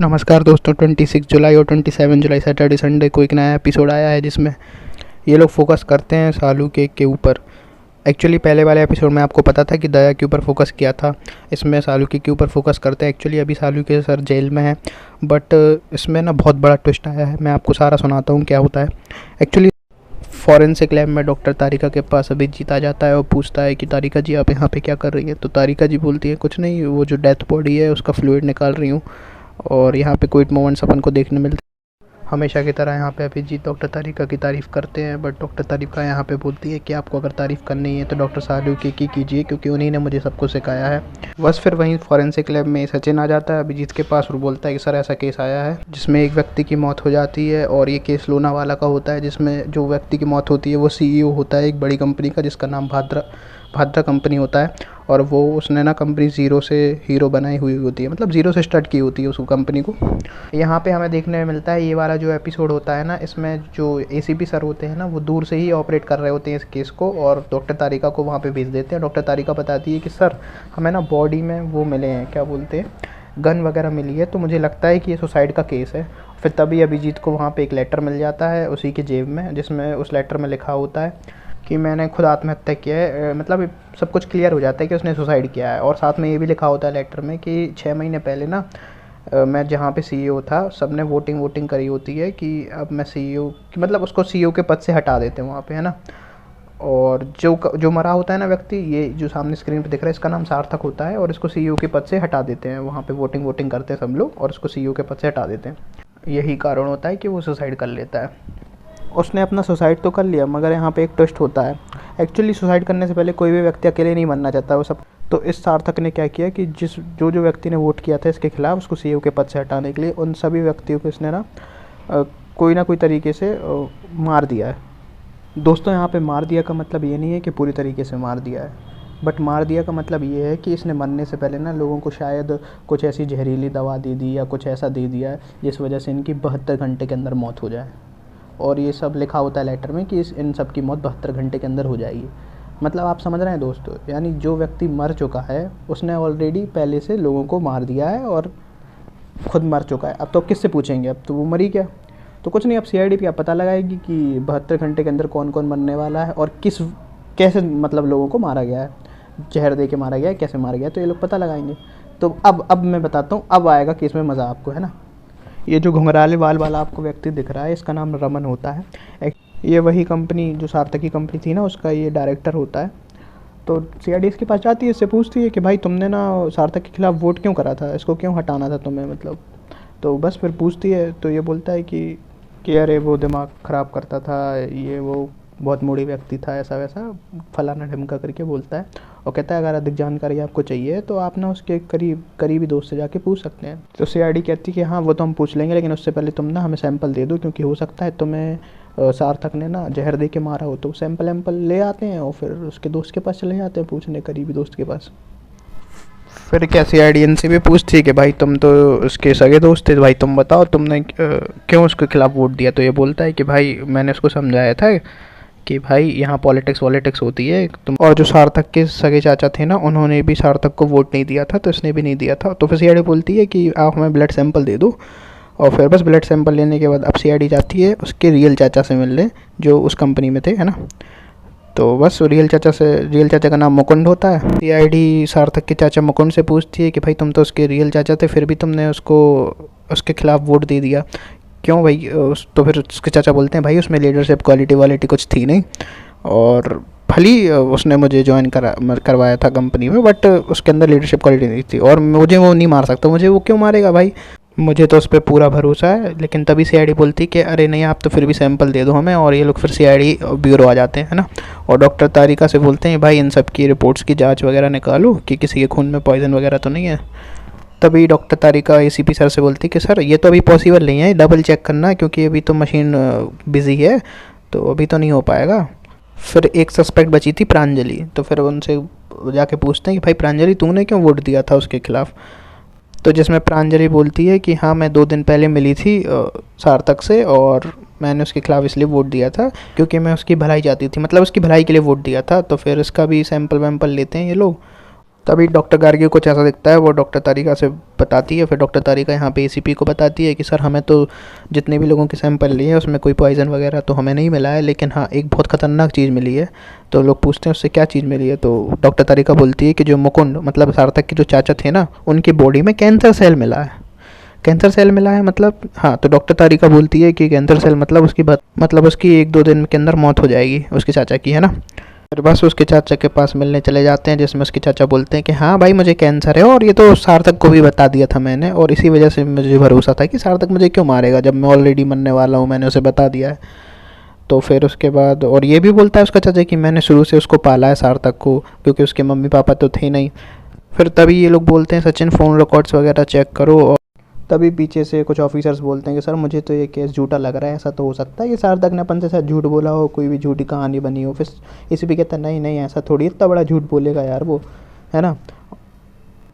नमस्कार दोस्तों, 26 जुलाई और 27 जुलाई सैटरडे संडे को एक नया एपिसोड आया है जिसमें ये लोग फोकस करते हैं सालू के ऊपर। एक्चुअली पहले वाले एपिसोड में आपको पता था कि दया के ऊपर फोकस किया था, इसमें सालू के ऊपर फोकस करते हैं। एक्चुअली अभी सालू के सर जेल में है, बट इसमें ना बहुत बड़ा ट्विस्ट आया है। मैं आपको सारा सुनाता हूँ क्या होता है। एक्चुअली फॉरेंसिक लैब में डॉक्टर तारिका के पास अभिजीत आ जाता है और पूछता है कि तारिका जी आप यहाँ पे क्या कर रही हैं। तो तारिका जी बोलती है कुछ नहीं, वो जो डेथ बॉडी है उसका फ्लूइड निकाल रही हूँ। और यहाँ पे क्विट मोमेंट्स अपन को देखने मिलते हैं। हमेशा की तरह यहाँ पे अभिजीत डॉक्टर तारिका की तारीफ़ करते हैं, बट डॉक्टर तारिका यहाँ पे बोलती है कि आपको अगर तारीफ़ करनी है तो डॉक्टर सालू की कीजिए, क्योंकि उन्हीं ने मुझे सब कुछ सिखाया है। बस फिर वहीं फॉरेंसिक लैब में सचिन आ जाता है अभिजीत के पास और बोलता है कि सर ऐसा केस आया है जिसमें एक व्यक्ति की मौत हो जाती है, और ये केस लोनावाला का होता है जिसमें जो व्यक्ति की मौत होती है वो CEO होता है एक बड़ी कंपनी का जिसका नाम भाद्रा कंपनी होता है। और वो उसने ना कंपनी ज़ीरो से हीरो बनाई हुई होती है, मतलब ज़ीरो से स्टार्ट की होती है उस कंपनी को। यहाँ पे हमें देखने में मिलता है ये वाला जो एपिसोड होता है ना, इसमें जो ACP सर होते हैं ना वो दूर से ही ऑपरेट कर रहे होते हैं इस केस को, और डॉक्टर तारिका को वहाँ पे भेज देते हैं। डॉक्टर तारिका बताती है कि सर हमें ना बॉडी में वो मिले हैं, क्या बोलते हैं, गन वगैरह मिली है, तो मुझे लगता है कि ये सुसाइड का केस है। फिर तभी अभिजीत को वहाँ पे एक लेटर मिल जाता है उसी के जेब में, जिसमें उस लेटर में लिखा होता है कि मैंने खुद आत्महत्या किया है। मतलब सब कुछ क्लियर हो जाता है कि उसने सुसाइड किया है। और साथ में ये भी लिखा होता है लेटर में कि 6 महीने पहले ना मैं जहाँ पे CEO था सबने वोटिंग करी होती है कि अब मैं CEO कि मतलब उसको CEO के पद से हटा देते हैं वहाँ पे, है ना। और जो मरा होता है ना व्यक्ति, ये जो सामने स्क्रीन पे दिख रहा है, इसका नाम सार्थक होता है, और इसको CEO के पद से हटा देते हैं। वहाँ पे वोटिंग करते हैं सब लोग और इसको CEO के पद से हटा देते हैं। यही कारण होता है कि वो सुसाइड कर लेता है। उसने अपना सुसाइड तो कर लिया, मगर यहाँ पे एक ट्विस्ट होता है। एक्चुअली सुसाइड करने से पहले कोई भी व्यक्ति अकेले नहीं मरना चाहता वो सब। तो इस सार्थक ने क्या किया कि जो व्यक्ति ने वोट किया था इसके खिलाफ उसको CEO के पद से हटाने के लिए, उन सभी व्यक्तियों को इसने ना कोई ना कोई तरीके से मार दिया है। दोस्तों यहाँ पे मार दिया का मतलब ये नहीं है कि पूरी तरीके से मार दिया है, बट मार दिया का मतलब ये है कि इसने मरने से पहले ना लोगों को शायद कुछ ऐसी जहरीली दवा दे दी या कुछ ऐसा दे दिया है जिस वजह से इनकी 72 घंटे के अंदर मौत हो जाए। और ये सब लिखा होता है लेटर में कि इन सब की मौत 72 घंटे के अंदर हो जाएगी। मतलब आप समझ रहे हैं दोस्तों, यानी जो व्यक्ति मर चुका है उसने ऑलरेडी पहले से लोगों को मार दिया है और खुद मर चुका है। अब तो किससे पूछेंगे, अब तो वो मरी क्या। तो कुछ नहीं, अब CID क्या पता लगाएगी कि 72 घंटे के अंदर कौन कौन मरने वाला है और कैसे मतलब लोगों को मारा गया है, जहर दे के मारा गया है, कैसे मारा गया है, तो ये लोग पता लगाएंगे। तो अब मैं बताता हूँ, अब आएगा कि इसमें मज़ा आपको, है ना। ये जो घुंघराले बाल वाला आपको व्यक्ति दिख रहा है इसका नाम रमन होता है। ये वही कंपनी जो सार्थक की कंपनी थी ना उसका ये डायरेक्टर होता है। तो CID इसके पास जाती है, इससे पूछती है कि भाई तुमने ना सार्थक के खिलाफ वोट क्यों करा था, इसको क्यों हटाना था तुम्हें, मतलब। तो बस फिर पूछती है तो ये बोलता है कि अरे वो दिमाग ख़राब करता था, ये वो बहुत मूडी व्यक्ति था, ऐसा वैसा फलाना ढिमका करके बोलता है। और कहता है अगर अधिक जानकारी आपको चाहिए तो आप ना उसके करीबी दोस्त से जाके पूछ सकते हैं। तो CID कहती है कि हाँ वो तो हम पूछ लेंगे, लेकिन उससे पहले तुम ना हमें सैंपल दे दो, क्योंकि हो सकता है तुम्हें सार्थक ने ना जहर दे के मारा हो। तो सैंपल ले आते हैं और फिर उसके दोस्त के पास चले जाते हैं पूछने, करीबी दोस्त के पास। फिर क्या CID इनसे भी पूछती है कि भाई तुम तो उसके सगे दोस्त थे, भाई तुम बताओ तुमने क्यों उसके खिलाफ वोट दिया। तो ये बोलता है कि भाई मैंने उसको समझाया था कि भाई यहाँ पॉलिटिक्स होती है तुम। और जो सार्थक के सगे चाचा थे ना उन्होंने भी सार्थक को वोट नहीं दिया था, तो इसने भी नहीं दिया था। तो फिर CID बोलती है कि आप हमें ब्लड सैंपल दे दो। और फिर बस ब्लड सैंपल लेने के बाद अब CID जाती है उसके रियल चाचा से मिलने जो उस कंपनी में थे, है ना। तो बस रियल चाचा का नाम मुकुंद होता है। CID सार्थक के चाचा मुकुंद से पूछती है कि भाई तुम तो उसके रियल चाचा थे, फिर भी तुमने उसके खिलाफ वोट दे दिया, क्यों भाई। तो फिर उसके चाचा बोलते हैं भाई उसमें लीडरशिप क्वालिटी कुछ थी नहीं, और भली उसने मुझे ज्वाइन करवाया था कंपनी में, बट उसके अंदर लीडरशिप क्वालिटी नहीं थी, और मुझे वो नहीं मार सकता, मुझे वो क्यों मारेगा भाई, मुझे तो उस पर पूरा भरोसा है। लेकिन तभी CID बोलती कि अरे नहीं आप तो फिर भी सैंपल दे दो हमें। और ये लोग फिर CID ब्यूरो आ जाते हैं, है ना। और डॉक्टर तारिका से बोलते हैं भाई इन सब की रिपोर्ट्स की जाँच वगैरह निकालो कि किसी के खून में पॉइजन वगैरह तो नहीं है। तभी डॉक्टर तारिका ACP सर से बोलती कि सर ये तो अभी पॉसिबल नहीं है, डबल चेक करना, क्योंकि अभी तो मशीन बिज़ी है, तो अभी तो नहीं हो पाएगा। फिर एक सस्पेक्ट बची थी प्रांजलि, तो फिर उनसे जाके पूछते हैं कि भाई प्रांजलि तूने क्यों वोट दिया था उसके खिलाफ। तो जिसमें प्रांजलि बोलती है कि हाँ मैं 2 दिन पहले मिली थी सार्थक से, और मैंने उसके खिलाफ इसलिए वोट दिया था क्योंकि मैं उसकी भलाई चाहती थी, मतलब उसकी भलाई के लिए वोट दिया था। तो फिर इसका भी सैंपल वैम्पल लेते हैं ये लोग, तभी डॉक्टर गार्गी को कुछ ऐसा दिखता है, वो डॉक्टर तारिका से बताती है। फिर डॉक्टर तारिका यहाँ पे एसीपी को बताती है कि सर हमें तो जितने भी लोगों के सैंपल लिए हैं उसमें कोई पॉइज़न वगैरह तो हमें नहीं मिला है, लेकिन हाँ एक बहुत ख़तरनाक चीज़ मिली है। तो लोग पूछते हैं उससे क्या चीज़ मिली है, तो डॉक्टर तारिका बोलती है कि जो मुकुंद मतलब सार्थक के जो चाचा थे ना, उनकी बॉडी में कैंसर सेल मिला है। कैंसर सेल मिला है मतलब, हाँ। तो डॉक्टर तारिका बोलती है कि कैंसर सेल मतलब उसकी 1-2 दिन के अंदर मौत हो जाएगी उसके चाचा की, है ना। फिर बस उसके चाचा के पास मिलने चले जाते हैं, जिसमें उसके चाचा बोलते हैं कि हाँ भाई मुझे कैंसर है और ये तो सार्थक को भी बता दिया था मैंने, और इसी वजह से मुझे भरोसा था कि सार्थक मुझे क्यों मारेगा जब मैं ऑलरेडी मरने वाला हूँ, मैंने उसे बता दिया है। तो फिर उसके बाद और ये भी बोलता है उसका चाचा कि मैंने शुरू से उसको पाला है सार्थक को, क्योंकि उसके मम्मी पापा तो थे नहीं। फिर तभी ये लोग बोलते हैं सचिन फ़ोन रिकॉर्ड्स वगैरह चेक करो, और तभी पीछे से कुछ ऑफिसर्स बोलते हैं कि सर मुझे तो ये केस झूठा लग रहा है, ऐसा तो हो सकता है कि सार्थक ने अपन से शायद झूठ बोला हो, कोई भी झूठी कहानी बनी हो। फिर इसी भी कहता है नहीं नहीं ऐसा थोड़ी इतना बड़ा झूठ बोलेगा यार वो, है ना।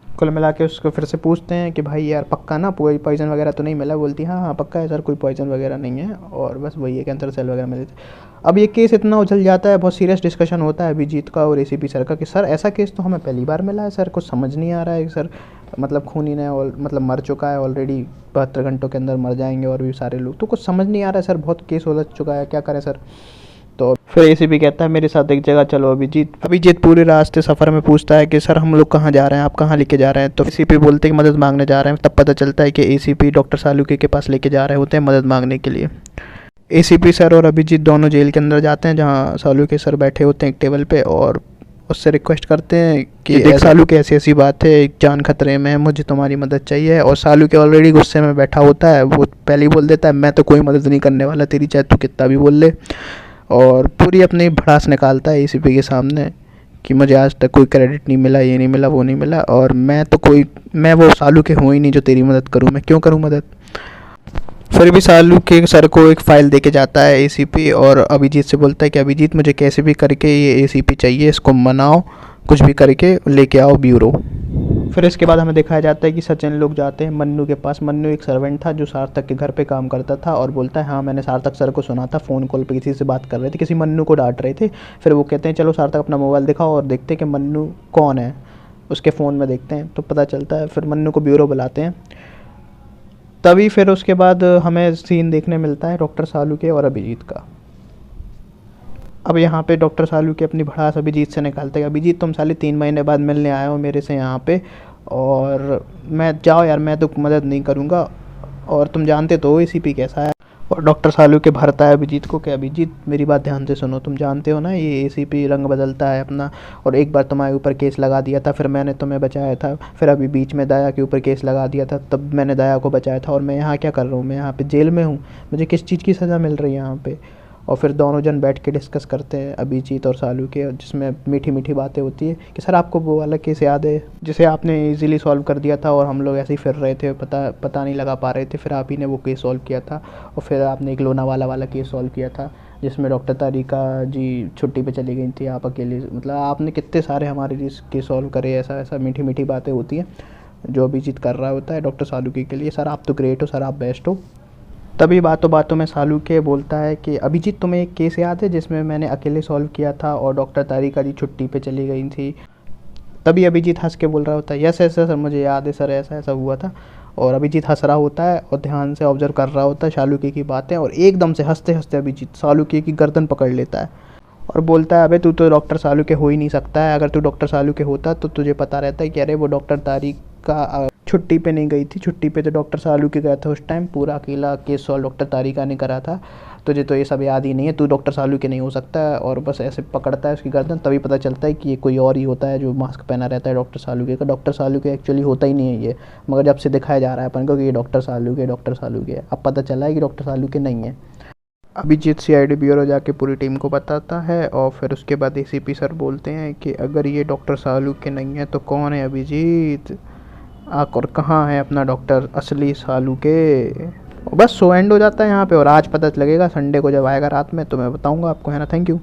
कुल मिला के उसको फिर से पूछते हैं कि भाई यार पक्का ना कोई पॉइजन वगैरह तो नहीं मिला। बोलती है हाँ हाँ पक्का है सर, कोई पॉइजन वगैरह नहीं है, और बस वही है कैंसर सेल वगैरह मिले थे। अब ये केस इतना उछल जाता है, बहुत सीरियस डिस्कशन होता है अभिजीत का और एसीपी सर का कि सर ऐसा केस तो हमें पहली बार मिला है सर, कुछ समझ नहीं आ रहा है सर। मतलब खूनी ने मतलब मर चुका है ऑलरेडी, 72 घंटों के अंदर मर जाएंगे और भी सारे लोग, तो कुछ समझ नहीं आ रहा है सर, बहुत केस उलझ चुका है, क्या करें सर। तो फिर एसीपी कहता है मेरे साथ एक जगह चलो अभिजीत पूरे रास्ते सफ़र में पूछता है कि सर हम लोग कहाँ जा रहे हैं, आप कहाँ लेके जा रहे हैं। तो एसीपी बोलते हैं कि मदद मांगने जा रहे हैं। तब पता चलता है कि एसीपी डॉक्टर सालुके के पास लेके जा रहे होते हैं मदद मांगने के लिए। एसीपी सर और अभिजीत दोनों जेल के अंदर जाते हैं, जहाँ सालुके सर बैठे होते हैं एक टेबल पे, और उससे रिक्वेस्ट करते हैं कि देख सालुके ऐसी ऐसी बात है, एक जान खतरे में है, मुझे तुम्हारी मदद चाहिए। और सालुके ऑलरेडी गुस्से में बैठा होता है, वो पहले ही बोल देता है मैं तो कोई मदद नहीं करने वाला तेरी, चाहे तू कितना भी बोल ले। और पूरी अपनी भड़ास निकालता है एसीपी के सामने कि मुझे आज तक कोई क्रेडिट नहीं मिला, ये नहीं मिला, वो नहीं मिला, और मैं वो सालुके हूँ ही नहीं जो तेरी मदद करूँ, मैं क्यों करूँ मदद। फिर भी सालुके सर को एक फ़ाइल देके जाता है एसीपी, और अभिजीत से बोलता है कि अभिजीत मुझे कैसे भी करके ये एसीपी चाहिए, इसको मनाओ, कुछ भी करके लेके आओ ब्यूरो। फिर इसके बाद हमें दिखाया जाता है कि सचिन लोग जाते हैं मन्नू के पास। मन्नू एक सर्वेंट था जो सार्थक के घर पे काम करता था, और बोलता है हाँ मैंने सार्थक सर को सुना था, फ़ोन कॉल पे किसी से बात कर रहे थे, किसी मन्नू को डांट रहे थे। फिर वो कहते हैं चलो सार्थक अपना मोबाइल दिखाओ, और देखते हैं कि मन्नू कौन है, उसके फ़ोन में देखते हैं तो पता चलता है। फिर मन्नू को ब्यूरो बुलाते हैं। तभी फिर उसके बाद हमें सीन देखने मिलता है डॉक्टर सालुके और अभिजीत का। अब यहाँ पे डॉक्टर सालुके अपनी भड़ास अभिजीत से निकालते हैं, अभिजीत तुम साले 3 महीने बाद मिलने आए हो मेरे से यहाँ पे, और मैं जाओ यार, मैं तो मदद नहीं करूँगा, और तुम जानते तो हो एसीपी कैसा है। और डॉक्टर सालुके भरता है अभिजीत को कि अभिजीत मेरी बात ध्यान से सुनो, तुम जानते हो ना ये एसीपी रंग बदलता है अपना, और एक बार तुम्हारे ऊपर केस लगा दिया था, फिर मैंने तुम्हें बचाया था, फिर अभी बीच में दया के ऊपर केस लगा दिया था, तब मैंने दया को बचाया था, और मैं यहाँ क्या कर रहा हूँ, मैं यहाँ पे जेल में हूँ, मुझे किस चीज़ की सज़ा मिल रही है यहाँ पे। और फिर दोनों जन बैठ के डिस्कस करते हैं अभिजीत और सालुके, जिसमें मीठी मीठी बातें होती है कि सर आपको वो वाला केस याद है जिसे आपने इजीली सॉल्व कर दिया था, और हम लोग ऐसे ही फिर रहे थे, पता नहीं लगा पा रहे थे, फिर आप ही ने वो केस सॉल्व किया था, और फिर आपने एक लोनावाला वाला केस सॉल्व किया था जिसमें डॉक्टर तारिका जी छुट्टी पे चली गई थी, आप अकेले, मतलब आपने कितने सारे हमारे केस सॉल्व करे। ऐसा ऐसा मीठी मीठी बातें होती हैं जो अभिजीत कर रहा होता है डॉक्टर सालुके के लिए। सर आप तो ग्रेट हो, सर आप बेस्ट हो। तभी बातों बातों में सालुके बोलता है कि अभिजीत तुम्हें एक केस याद है जिसमें मैंने अकेले सॉल्व किया था और डॉक्टर तारिका जी छुट्टी पे चली गई थी। तभी अभिजीत हंस के बोल रहा होता है यस यस सर मुझे याद है सर, ऐसा ऐसा हुआ था। और अभिजीत हंस रहा होता है और ध्यान से ऑब्जर्व कर रहा होता है सालुके की बातें, और एकदम से हंसते हंसते अभिजीत सालुके की गर्दन पकड़ लेता है और बोलता है अबे तू तो डॉक्टर सालुके हो ही नहीं सकता है, अगर तू डॉक्टर सालुके होता तो तुझे पता रहता है कि अरे वो डॉक्टर तारिका छुट्टी पे नहीं गई थी, छुट्टी पे तो डॉक्टर सालुके गया था उस टाइम, पूरा अकेला केस सॉल्व डॉक्टर तारिका ने करा था, तुझे तो ये सब याद ही नहीं है, तू डॉक्टर सालुके नहीं हो सकता है। और बस ऐसे पकड़ता है उसकी गर्दन, तभी पता चलता है कि ये कोई और ही होता है जो मास्क पहना रहता है डॉक्टर सालुके का। डॉक्टर सालुके एक्चुअली होता ही नहीं है ये, मगर जब से दिखाया जा रहा है अपन को कि ये डॉक्टर सालुके है, अब पता चला है कि डॉक्टर सालुके नहीं है। अभिजीत सीआईडी ब्यूरो जाके पूरी टीम को बताता है, और फिर उसके बाद एसीपी सर बोलते हैं कि अगर ये डॉक्टर सालुके नहीं है तो कौन है अभिजीत, और कहाँ है अपना डॉक्टर असली सालुके। बस सो एंड हो जाता है यहाँ पे, और आज पता लगेगा संडे को जब आएगा रात में तो मैं बताऊँगा आपको, है ना। Thank you.